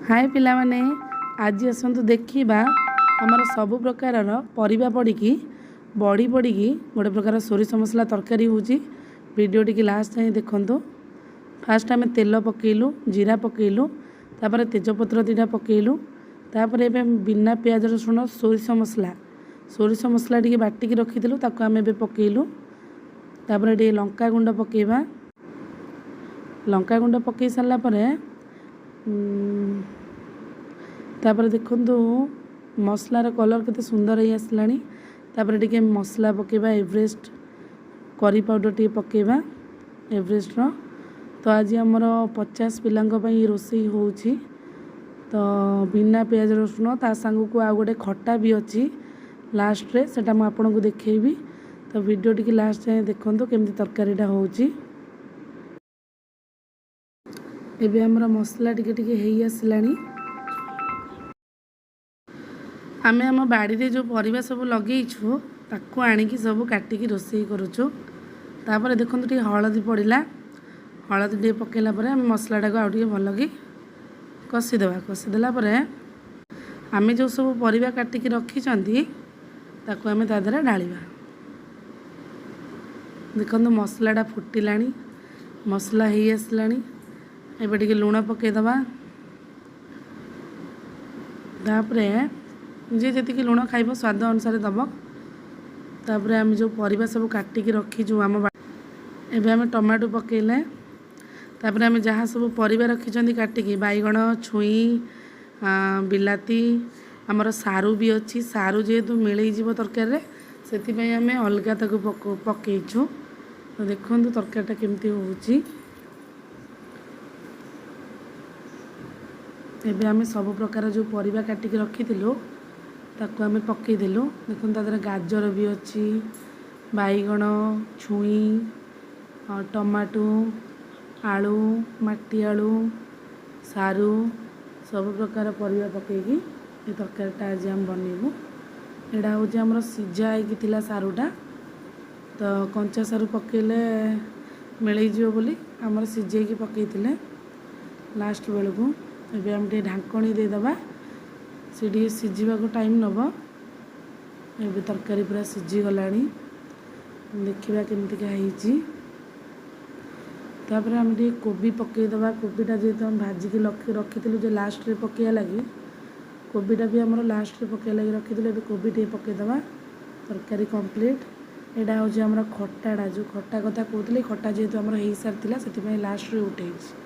हाय पिला माने आज आसतु देखा आमर सबु प्रकार परिबा पड़िकी बड़ी पड़िकी गोटे प्रकार सोरिष मसला तरकारी होची। वीडियो टी लास्ट जाए देखु। फास्ट आम तेल पकेलु, जीरा पकेलु, तापर तेजपत्र दीटा पकेलु, तापर एवं बिना प्याज रसुण सोरिष मसला टी बाटिकी रखीलु ताको आम पकेलु। तापर टे लंका गुंड पकेबा। लंका गुंड पकई सारा तापर देखु मसलार कलर केते सुंदर ही आसलानी। तापर टिके मसला पकेबा एवरेस्ट करी पाउडर टी पकेबा एवरेस्ट रो। तो आज आमर 50 पिलांक पई रोसई होउची। तो बिना प्याज रसुण ता संग को आ गोटे खट्टा भी अच्छी लास्ट रे सेटा मु आपन को देखैबी। तो वीडियो टी लास्ट जाए देखंतु केमती तरकारीटा होउची। एबे हमर मसला टिके हेई आसलानी। आमे आम बाड़ी रे जो परिबा सब लगेइछु ताको आनिकी सब काटिकी रोसई करूछु। तापर देखंतु टी हळदी पड़िला। हळदी टी पकेला परे आम मसलाटा को आउटी भल कि कषिदेला परे आमे जो सब परिबा काटिकी रखिचंती ताको आमे ता देहरे ढालिबा। देखंतु मसलाटा फुटिलानी, मसला हेई आसलानी। एबे टिके लूण पकेदबा। तापरे जे जति लुण खाइब स्वाद अनुसार दब। तापर आम जो परिबा सब काटिकी रखीचु आम एबे आम टमाटो पकेले। तापर आम जहाँ सब परिबा रखिचंती काटिकी बैगण, छुई, बिलाती, आमर सारू भी अच्छी। सारू जेहेतु मिलई जीव तरकारी रे सेति आम अलगा ताको पकेइछु। तो देखंतु तरकारीटा केमती होउची। एबे आम सब प्रकार जो परिबा काटिकी रखिथिलु ताको आम पकईदेलु। देखो तादर गाजर भी अच्छी, बैगण, छुई, टमाटो, आलू, माटी आलू, सारू सब प्रकार परिबा पकईकी ये तरकारीटा आज आम बनइबू। एटा हूँ आमर सीझा होइकी सारूटा। तो कंचा सारू पकेले मिलई जीव बोली आमर सीझेकी पकईथिले लास्ट बेलू। एबे आम ढांकणी देदबा से सीझा को टाइम नब। एबे तरकारी पूरा सीझी गलानी। देखिबा केमतिका हेइची। तापर आम कोबी पकईदबा। कोबीटा जेहेतु हम भाजिकी रखी जो लास्ट रे पकईया लगी कोबीटा भी आमर लास्ट रे पकईया लगी रखी। एबे कोबी टे पकईदबा। तरकारी कंप्लीट। एटा हूँ आमर खट्टाटा जो खट्टा कथा कहते खट्टा जेहेतु आमर हेई सारी से लास्ट रे उठेइची।